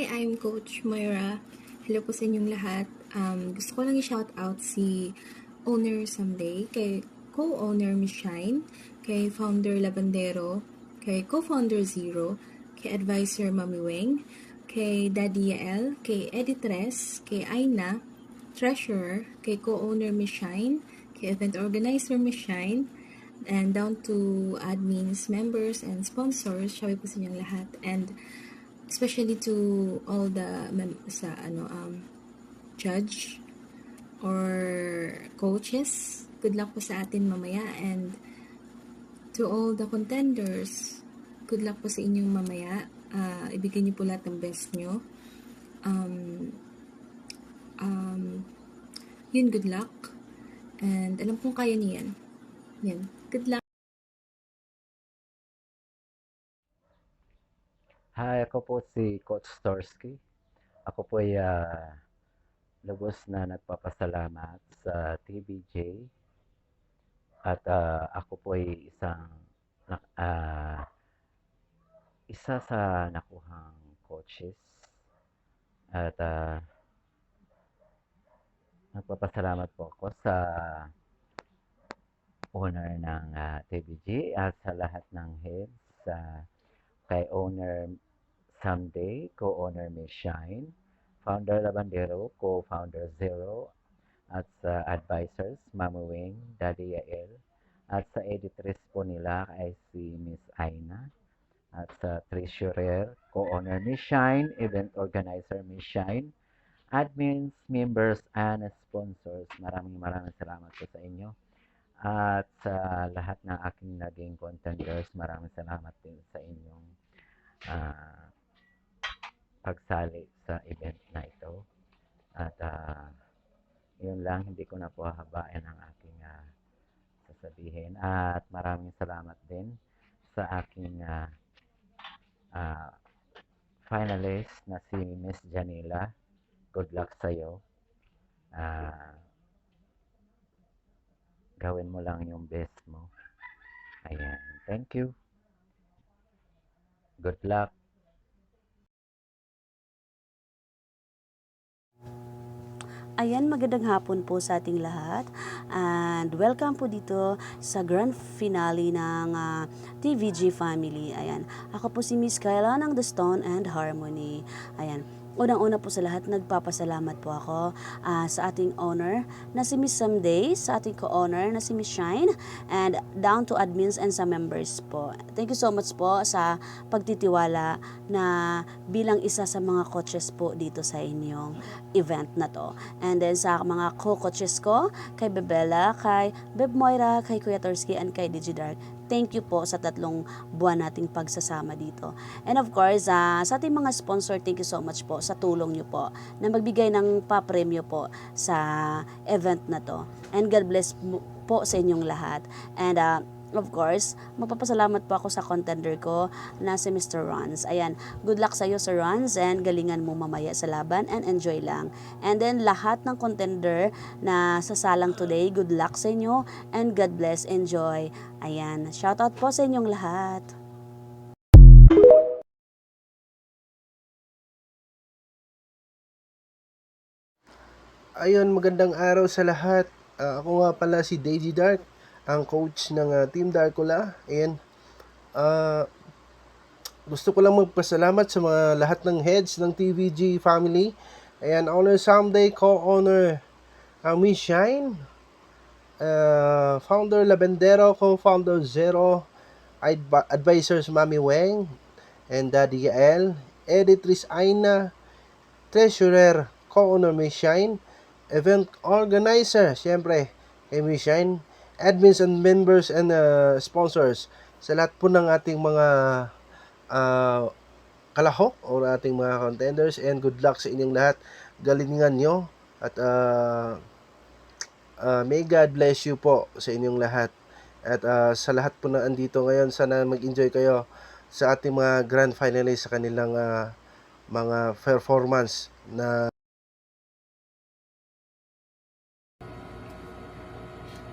I'm Coach Moira. Hello po sa inyong lahat. Gusto ko lang i-shout out si Owner Someday, kay co-owner Miss Shine, kay founder Labandero, kay co-founder Zero, kay advisor Mami Weng, kay Daddy Yael, kay Editress, kay Aina, treasurer, kay co-owner Miss Shine, kay event organizer Miss Shine, and down to admins, members, and sponsors. Sabi po sa inyong lahat. And especially to all the judge or coaches, good luck po sa atin mamaya. And to all the contenders, good luck po sa inyong mamaya. Ibigay niyo po lahat ng best nyo. Yun, good luck. And alam kong kaya niyo yan. Yan, good luck. Hi, ako po si Coach Storsky. Ako po ay lubos na nagpapasalamat sa TVJ at ako po ay isa sa nakuhang coaches at nagpapasalamat po ako sa owner ng TVJ at sa lahat ng heads, kay owner Someday, co-owner Miss Shine, founder Labandero, co-founder Zero, at sa advisors, Mama Wing, Daddy Yael, at sa editress po nila ay si Miss Aina, at sa treasurer, co-owner Miss Shine, event organizer Miss Shine, admins, members, and sponsors. Maraming salamat po sa inyo. At sa lahat ng aking naging contenders, maraming salamat din sa inyong pagsali sa event na ito. At yun lang, hindi ko na po hahabain ang aking sasabihin. At maraming salamat din sa aking finalist na si Miss Janila. Good luck sa'yo. Gawin mo lang yung best mo. Ayan. Thank you. Good luck. Ayan, magandang hapon po sa ating lahat and welcome po dito sa grand finale ng TVG Family. Ayan, ako po si Miss Kyla ng The Stone and Harmony. Ayan, unang-una po sa lahat, nagpapasalamat po ako sa ating owner na si Miss Someday, sa ating co-owner na si Miss Shine, and down to admins and sa members po. Thank you so much po sa pagtitiwala na bilang isa sa mga coaches po dito sa inyong event na to. And then sa mga co-coaches ko, kay Bebella, kay Beb Moira, kay Kuya Torsky, and kay Digidark. Thank you po sa 3 buwan nating pagsasama dito. And of course, sa ating mga sponsor, thank you so much po sa tulong nyo po na magbigay ng papremyo po sa event na to. And God bless po sa inyong lahat. And of course, magpapasalamat po ako sa contender ko na si Mr. Rons. Ayan, good luck sa iyo, Sir Rons, and galingan mo mamaya sa laban and enjoy lang. And then, lahat ng contender na sasalang today, good luck sa inyo and God bless, enjoy. Ayan, shoutout po sa inyong lahat. Ayun, magandang araw sa lahat. Ako nga pala si Daisy Dark, ang coach ng Team Darkula. Ayan. Gusto ko lang magpasalamat sa mga lahat ng heads ng TVG family. Ayan, owner Someday, co-owner Miss Shine, founder Labandero, co-founder Zero, advisors Mami Weng and Daddy Yael, editress Aina, treasurer, co-owner Miss Shine, event organizer, siyempre, kay Miss Shine, admins and members and sponsors, sa lahat po ng ating mga kalahok o ating mga contenders, and good luck sa inyong lahat. Galingan nyo at may God bless you po sa inyong lahat. At sa lahat po na andito ngayon, sana mag-enjoy kayo sa ating mga grand finalists sa kanilang mga performance na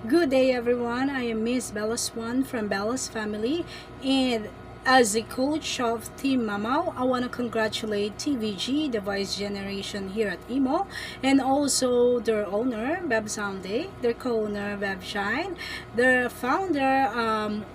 Good day everyone, I am Miss Bella Swan from Bella's Family, and As the coach of Team Mamau, I want to congratulate TVG, the Voice Generation here at Imo, and also their owner, Bev Someday, their co-owner, Bev Shine, their founder,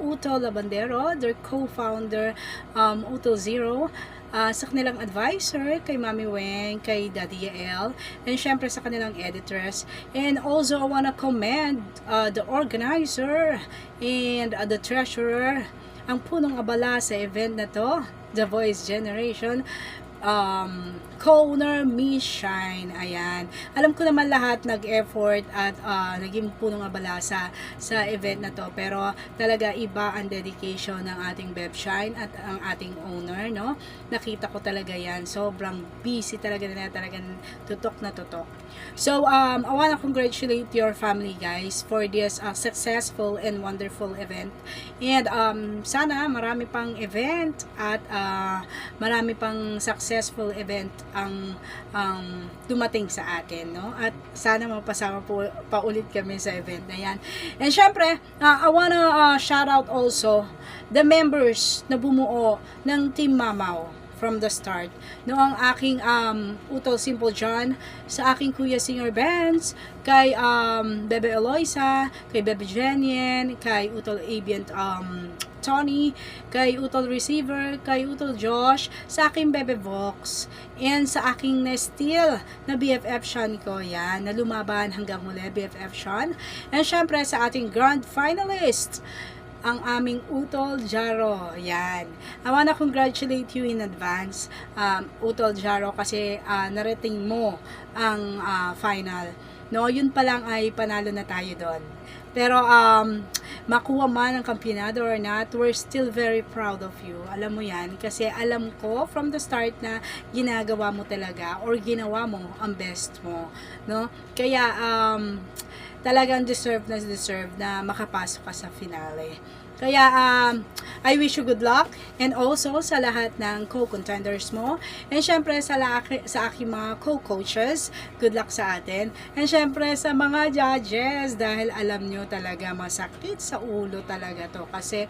Uto Labandero, their co-founder, Uto Zero, sa kanilang advisor, kay Mami Weng, kay Daddy Yael, and syempre sa kanilang editors. And also, I wanna commend the organizer and the treasurer, ang punong abala sa event na to, The Voice Generation, co-owner Miss Shine. Ayan. Alam ko naman lahat nag-effort at naging punong abala sa event na to. Pero talaga iba ang dedication ng ating Bev Shine at ang ating owner, no? Nakita ko talaga yan. Sobrang busy talaga nila. Talagang tutok na tutok. So, I want to congratulate your family, guys, for this successful and wonderful event. And sana marami pang event at marami pang successful event ang dumating sa atin, no? At sana mapasama pa ulit kami sa event na yan. And syempre, I wanna shout out also the members na bumuo ng Team Mamau from the start. No, ang aking Utol Simple John, sa aking Kuya Singer Benz, kay Bebe Eloisa, kay Bebe Jenien, kay Utol Aviant Tony, kay Utol Receiver, kay Utol Josh, sa aking Bebe Vox, and sa aking Nestil na BFF Sean ko, yan, na lumaban hanggang muli, BFF Sean. And syempre sa ating grand finalist, ang aming Utol Jaro. Yan. I wanna congratulate you in advance, Utol Jaro, kasi narating mo ang final. No, yun pa lang ay panalo na tayo doon. Pero makuha man ang kampionado or not, we're still very proud of you. Alam mo yan, kasi alam ko from the start na ginagawa mo talaga or ginawa mo ang best mo, no? Kaya talagang deserve na makapasok ka sa finale. Kaya I wish you good luck, and also sa lahat ng co-contenders mo, and syempre sa aking mga co-coaches, good luck sa atin, and syempre sa mga judges, dahil alam nyo talaga masakit sa ulo talaga to, kasi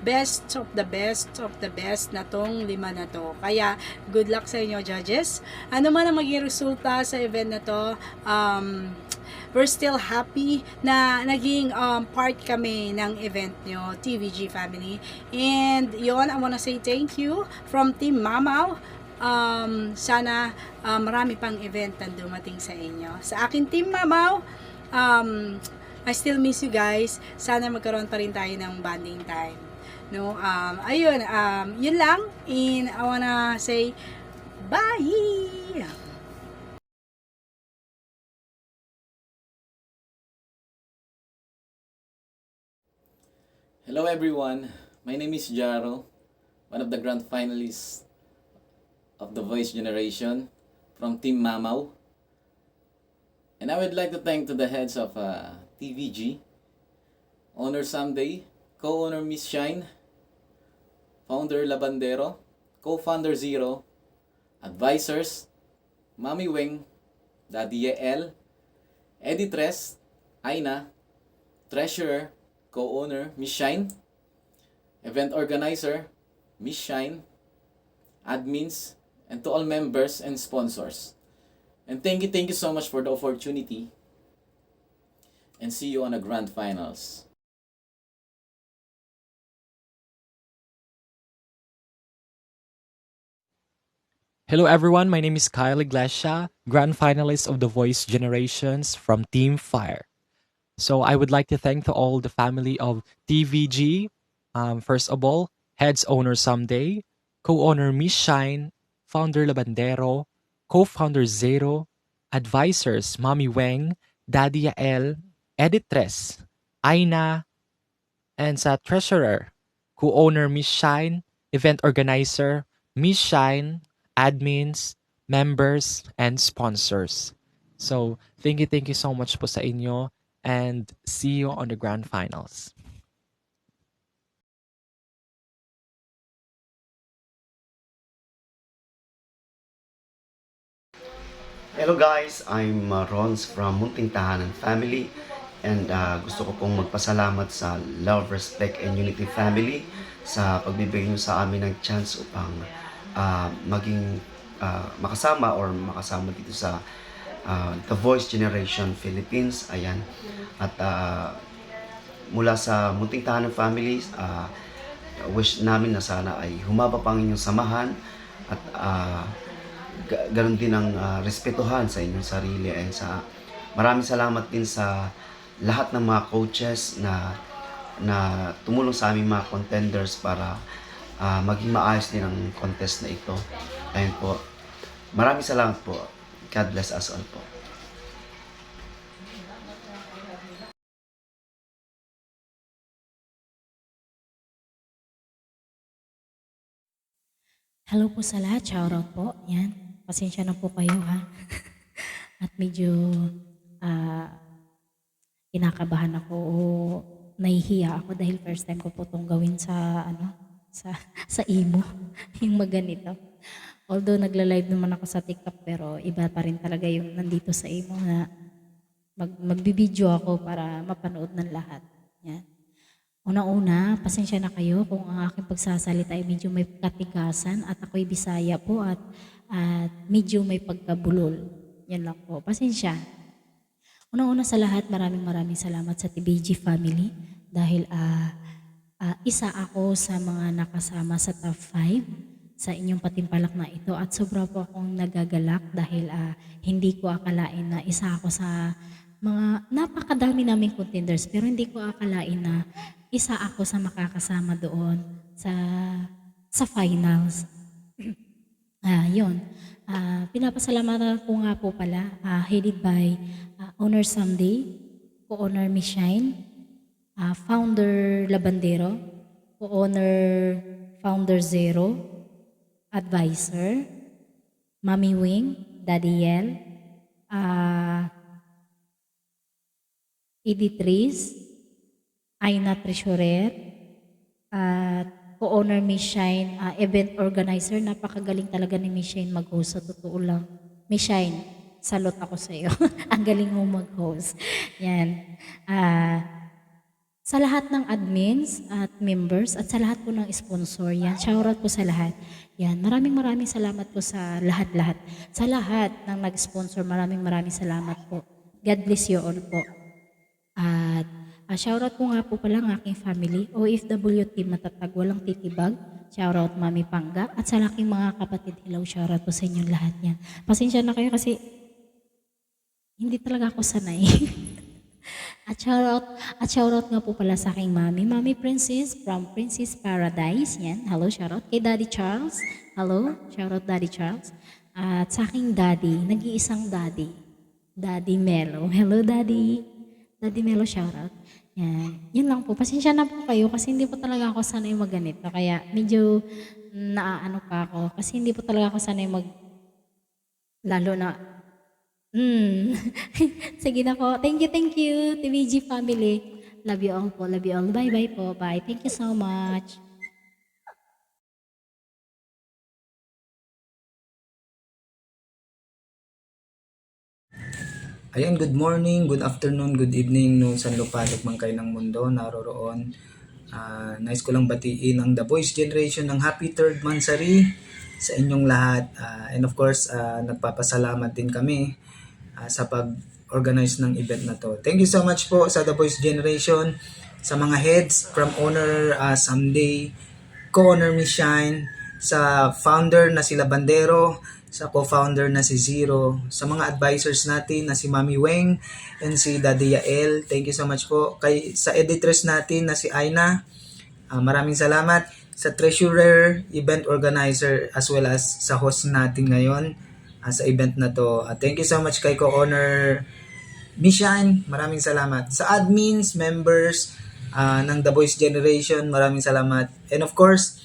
best of the best na tong 5 na to. Kaya good luck sa inyo, judges. Ano man ang maging resulta sa event na to, we're still happy na naging part kami ng event nyo, TVG family. And yon, I wanna say thank you from Team Mamau. Sana marami pang event na dumating sa inyo. Sa akin Team Mamau, I still miss you guys. Sana magkaroon pa rin tayo ng bonding time. No, ayun, yun lang. And I wanna say bye! Hello everyone, my name is Jaro, one of the grand finalists of the Voice Generation from Team Mamau. And I would like to thank to the heads of TVG, Owner Someday, Co-owner Miss Shine, Founder Labandero, Co-founder Zero, Advisors, Mami Weng, Daddy Yael, Editress, Aina, Treasurer, Co-owner Miss Shine, Event Organizer Miss Shine, Admins, and to all members and sponsors. And thank you so much for the opportunity. And see you on the grand finals. Hello everyone, my name is Kyle Iglesia, grand finalist of The Voice Generations from Team Fire. So I would like to thank to all the family of TVG. First of all, heads owner Someday, co-owner Miss Shine, founder Labandero, co-founder Zero, advisors Mami Weng, Daddy Yael, editress Aina, and sa treasurer, co-owner Miss Shine, event organizer Miss Shine, admins, members, and sponsors. So thank you so much po sa inyo, and see you on the grand finals. Hello guys, I'm Rons from Munting Tahanan family, And gusto ko pong magpasalamat sa Love, Respect, and Unity family sa pagbibigay nyo sa amin ng chance upang maging makasama dito sa The Voice Generation Philippines. Ayan. At mula sa Munting Tahanan Families, wish namin na sana ay humaba pa ang inyong samahan at ganun din ang respetuhan sa inyong sarili. And maraming salamat din sa lahat ng mga coaches na tumulong sa aming mga contenders para maging maayos din ang contest na ito. Ayun po. Maraming salamat po. God bless us all po. Hello po sa lahat, shoutout po. Yan, pasensya na po kayo ha. At medyo kinakabahan ako o nahihiya ako dahil first time ko po itong gawin sa sa imo, yung maganito. Although nagla-live naman ako sa TikTok pero iba pa rin talaga yung nandito sa imo na magbibideo ako para mapanood ng lahat. Yan. Una-una, pasensya na kayo kung ang aking pagsasalita ay medyo may katigasan at ako'y Bisaya po at medyo may pagkabulol. Yan lang po. Pasensya. Una-una sa lahat, maraming salamat sa TVG family dahil isa ako sa mga nakasama sa top 5 sa inyong patimpalak na ito at sobra po akong nagagalak dahil hindi ko akalain na isa ako sa mga napakadami naming contenders pero hindi ko akalain na isa ako sa makakasama doon sa finals. Yun. Pinapasalamatan ko nga po pala, headed by Owner Someday, Co-Owner Miss Shine, Founder Labandero, Co-Owner Founder Zero, Advisor, Mami Wing, Daddy Yel, Editrice, Aina Treasurer, at Co-Owner Miss Shine, event organizer. Napakagaling talaga ni Miss Shine mag-host, sa totoo lang. Miss Shine, salute ako sa iyo. Ang galing mo mag-host. Yan. Sa lahat ng admins at members at sa lahat po ng sponsor, yan, shoutout po sa lahat. Yan, maraming salamat po sa lahat-lahat. Sa lahat ng nag-sponsor, maraming salamat po. God bless you all po. At shoutout ko nga po pala ang aking family, OFW team Matatag, walang titibag. Shoutout Mami Pangga at sa aking mga kapatid. Hello, shoutout po sa inyong lahat yan. Pasensya na kayo kasi hindi talaga ako sanay. At shoutout nga po pala sa aking Mami Princess from Princess Paradise. Yan, hello, shoutout kay Daddy Charles. Hello, shoutout Daddy Charles. At sa aking daddy, nag-iisang daddy, Daddy Melo. Hello, Daddy. Daddy Melo, shoutout. Yan. Yun lang po. Pasensya na po kayo kasi hindi po talaga ako sanay magganito. Kaya medyo naaano pa ako. Kasi hindi po talaga ako sanay lalo na Sige na po. Thank you, TVG family. Love you all po. Love you all. Bye-bye po. Bye. Thank you so much. Ayan, good morning, good afternoon, good evening no saan lupalop man kayo ng mundo naroroon. Nice ko lang batiin ang The Voice Generation ng happy 3rd Mansari sa inyong lahat. And of course, nagpapasalamat din kami sa pag-organize ng event na to. Thank you so much po sa The Voice Generation, sa mga heads from Owner Someday, Co-Owner Miss Shine, sa founder na si Labandero, sa co-founder na si Zero, sa mga advisors natin na si Mami Weng and si Daddy Yael. Thank you so much po. Sa editress natin na si Aina, maraming salamat. Sa treasurer, event organizer, as well as sa host natin ngayon sa event na to. Thank you so much kay co-owner Mishan, maraming salamat. Sa admins, members ng The Voice Generation, maraming salamat. And of course,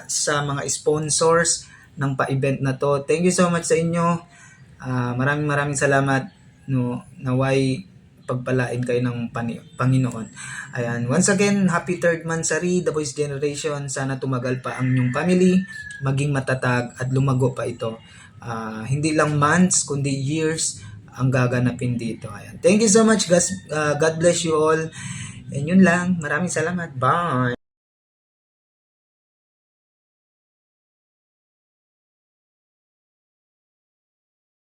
sa mga sponsors ng pa-event na to. Thank you so much sa inyo. Maraming salamat. Naway pagpalain kayo ng Panginoon. Ayan. Once again, happy 3rd Mansari, The Voice Generation. Sana tumagal pa ang inyong family, maging matatag at lumago pa ito. Hindi lang months, kundi years ang gaganapin dito. Ayan. Thank you so much guys. God bless you all. And yun lang. Maraming salamat. Bye!